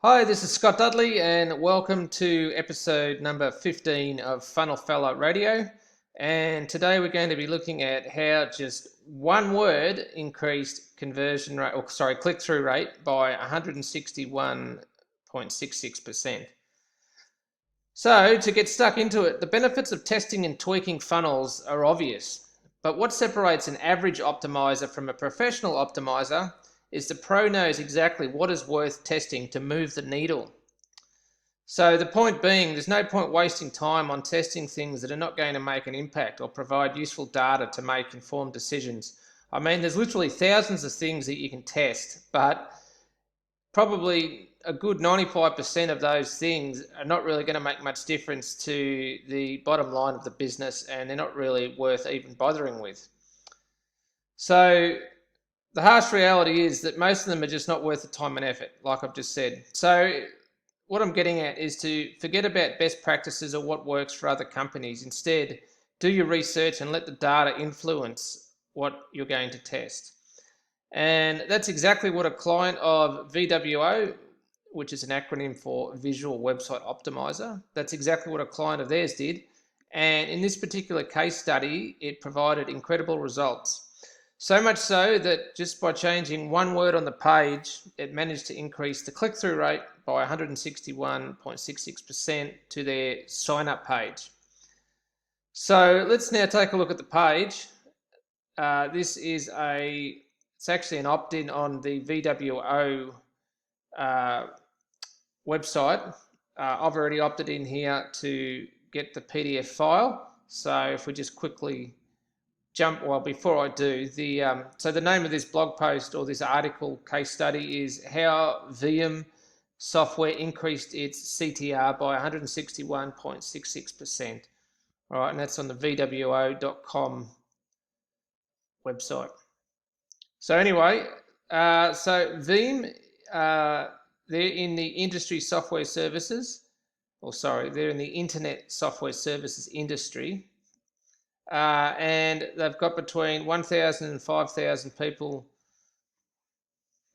Hi, this is Scott Dudley, and welcome to episode number 15 of Funnel Fella Radio. And today we're going to be looking at how just one word increased click-through rate by 161.66%. So, to get stuck into it, the benefits of testing and tweaking funnels are obvious. But what separates an average optimizer from a professional optimizer is the pro knows exactly what is worth testing to move the needle. So the point being, there's no point wasting time on testing things that are not going to make an impact or provide useful data to make informed decisions. I mean, there's literally thousands of things that you can test, but probably a good 95% of those things are not really going to make much difference to the bottom line of the business, and they're not really worth even bothering with. So the harsh reality is that most of them are just not worth the time and effort, like I've just said. So what I'm getting at is to forget about best practices or what works for other companies. Instead, do your research and let the data influence what you're going to test. And that's exactly what a client of VWO, which is an acronym for Visual Website Optimizer, that's exactly what a client of theirs did. And in this particular case study, it provided incredible results. So much so that just by changing one word on the page, it managed to increase the click-through rate by 161.66% to their sign-up page. So let's now take a look at the page. It's actually an opt-in on the VWO website. I've already opted in here to get the PDF file. So if we just quickly before I do, so the name of this blog post or this article case study is how VM software increased its CTR by 161.66%. All right, and that's on the VWO.com website. So anyway, so Veeam, they're in the industry software services, they're in the internet software services industry. And they've got between 1,000 and 5,000 people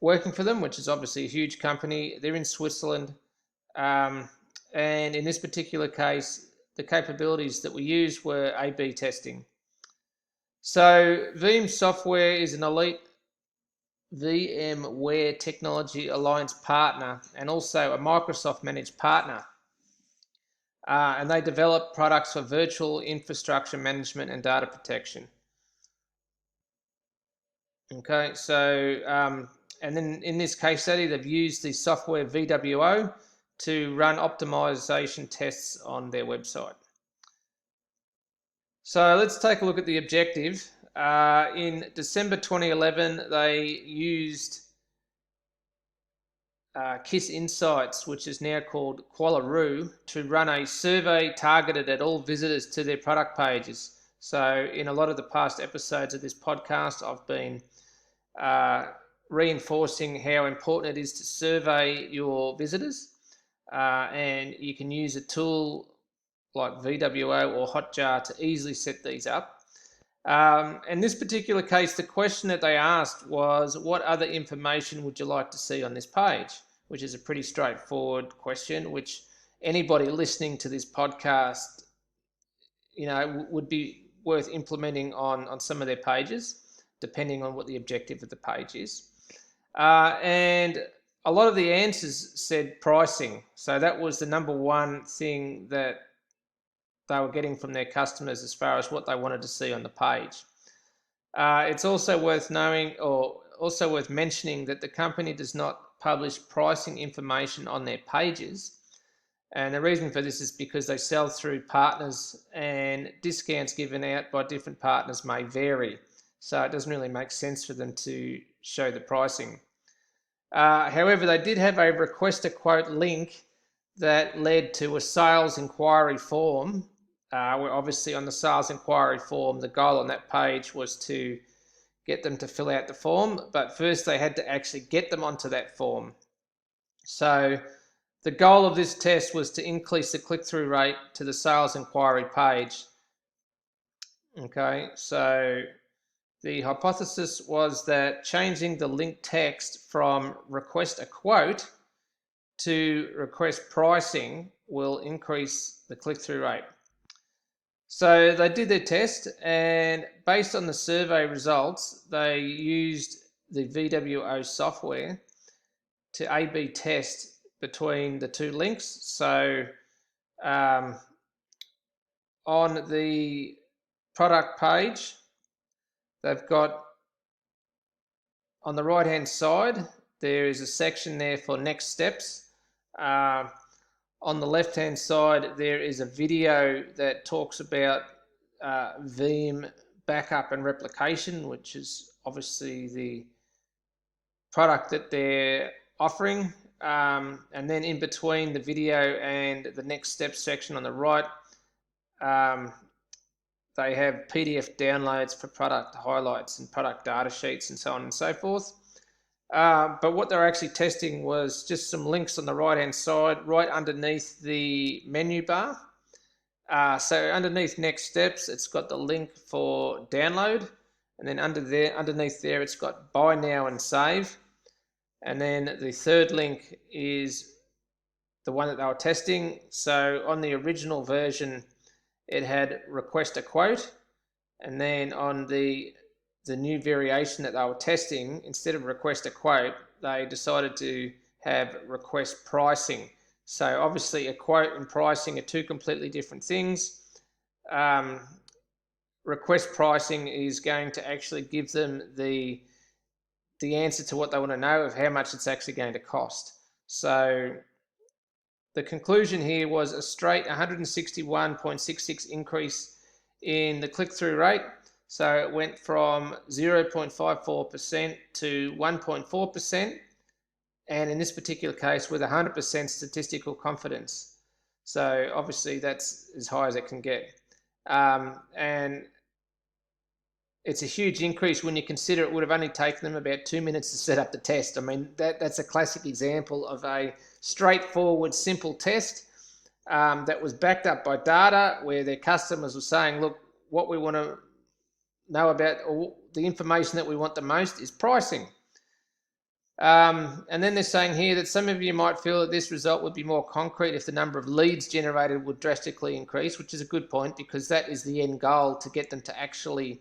working for them, which is obviously a huge company. They're in Switzerland. And in this particular case, the capabilities that we used were A/B testing. So Veeam software is an elite VMware Technology Alliance partner and also a Microsoft managed partner. And they develop products for virtual infrastructure management and data protection. Okay, so and then in this case study, they've used the software VWO to run optimization tests on their website. So let's take a look at the objective. In December 2011, they used KISS Insights, which is now called Qualaroo, to run a survey targeted at all visitors to their product pages. So in a lot of the past episodes of this podcast, I've been reinforcing how important it is to survey your visitors, and you can use a tool like VWO or Hotjar to easily set these up. In this particular case, the question that they asked was, what other information would you like to see on this page? Which is a pretty straightforward question, which anybody listening to this podcast, would be worth implementing on some of their pages, depending on what the objective of the page is. And a lot of the answers said pricing. So that was the number one thing that they were getting from their customers as far as what they wanted to see on the page. It's also worth knowing, or also worth mentioning, that the company does not publish pricing information on their pages. And the reason for this is because they sell through partners, and discounts given out by different partners may vary. So it doesn't really make sense for them to show the pricing. However, they did have a request a quote link that led to a sales inquiry form, where obviously on the sales inquiry form, the goal on that page was to get them to fill out the form, but first they had to actually get them onto that form. So the goal of this test was to increase the click-through rate to the sales inquiry page. Okay, so the hypothesis was that changing the link text from request a quote to request pricing will increase the click-through rate. So they did their test, and based on the survey results, they used the VWO software to A/B test between the two links. So on the product page, they've got on the right hand side, there is a section there for next steps. On the left hand side, there is a video that talks about Veeam backup and replication, which is obviously the product that they're offering. And then in between the video and the next steps section on the right, they have PDF downloads for product highlights and product data sheets and so on and so forth. But what they're actually testing was just some links on the right hand side, right underneath the menu bar. So underneath next steps, it's got the link for download, and then underneath there, it's got buy now and save. And then the third link is the one that they were testing. So on the original version, it had request a quote, and then on the new variation that they were testing, instead of request a quote, they decided to have request pricing. So obviously a quote and pricing are two completely different things. Request pricing is going to actually give them the answer to what they want to know of how much it's actually going to cost. So the conclusion here was a straight 161.66 increase in the click-through rate. So it went from 0.54% to 1.4%, and in this particular case with 100% statistical confidence. So obviously that's as high as it can get. And it's a huge increase when you consider it would have only taken them about 2 minutes to set up the test. I mean, that's a classic example of a straightforward, simple test that was backed up by data where their customers were saying, look, what we want to know about, or the information that we want the most is pricing. And then they're saying here that some of you might feel that this result would be more concrete if the number of leads generated would drastically increase, which is a good point because that is the end goal, to get them to actually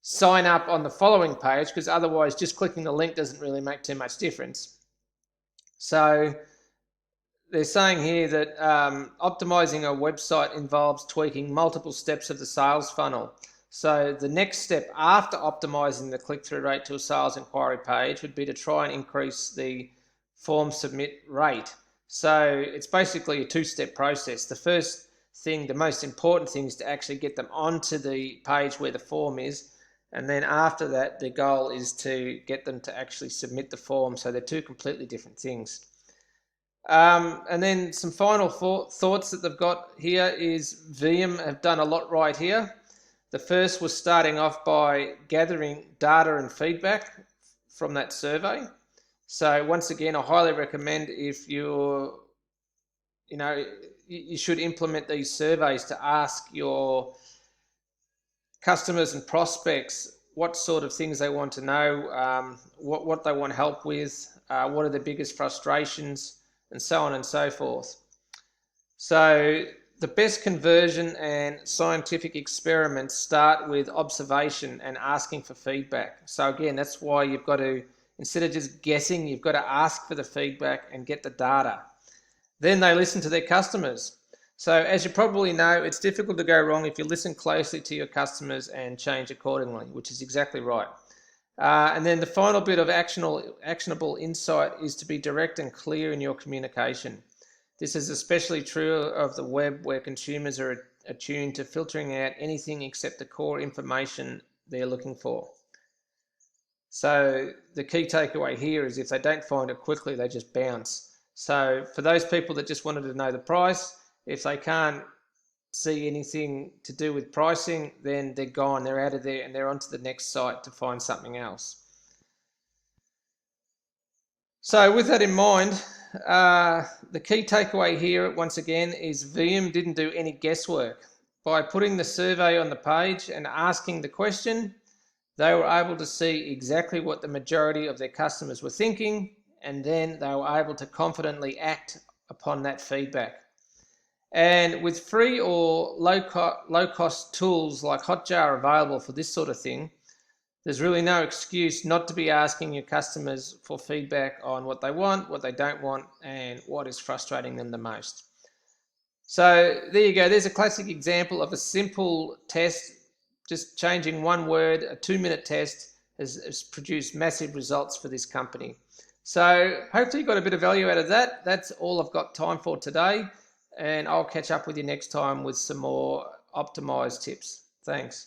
sign up on the following page, because otherwise just clicking the link doesn't really make too much difference. So they're saying here that optimizing a website involves tweaking multiple steps of the sales funnel. So the next step after optimizing the click-through rate to a sales inquiry page would be to try and increase the form submit rate. So it's basically a two-step process. The first thing, the most important thing, is to actually get them onto the page where the form is. And then after that, the goal is to get them to actually submit the form. So they're two completely different things. And then some final thoughts that they've got here is Veeam have done a lot right here. The first was starting off by gathering data and feedback from that survey. So once again, I highly recommend, if you should implement these surveys to ask your customers and prospects what sort of things they want to know, what they want help with, what are their biggest frustrations, and so on and so forth. So the best conversion and scientific experiments start with observation and asking for feedback. So again, that's why you've got to, instead of just guessing, you've got to ask for the feedback and get the data. Then they listen to their customers. So as you probably know, it's difficult to go wrong if you listen closely to your customers and change accordingly, which is exactly right. And then the final bit of actionable insight is to be direct and clear in your communication. This is especially true of the web, where consumers are attuned to filtering out anything except the core information they're looking for. So the key takeaway here is if they don't find it quickly, they just bounce. So for those people that just wanted to know the price, if they can't see anything to do with pricing, then they're gone, they're out of there, and they're onto the next site to find something else. So with that in mind, the key takeaway here, once again, is Veeam didn't do any guesswork. By putting the survey on the page and asking the question, they were able to see exactly what the majority of their customers were thinking and then they were able to confidently act upon that feedback. And with free or low cost tools like Hotjar available for this sort of thing, there's really no excuse not to be asking your customers for feedback on what they want, what they don't want, and what is frustrating them the most. So there you go. There's a classic example of a simple test. Just changing one word, a 2-minute test has produced massive results for this company. So hopefully you got a bit of value out of that. That's all I've got time for today. And I'll catch up with you next time with some more optimized tips. Thanks.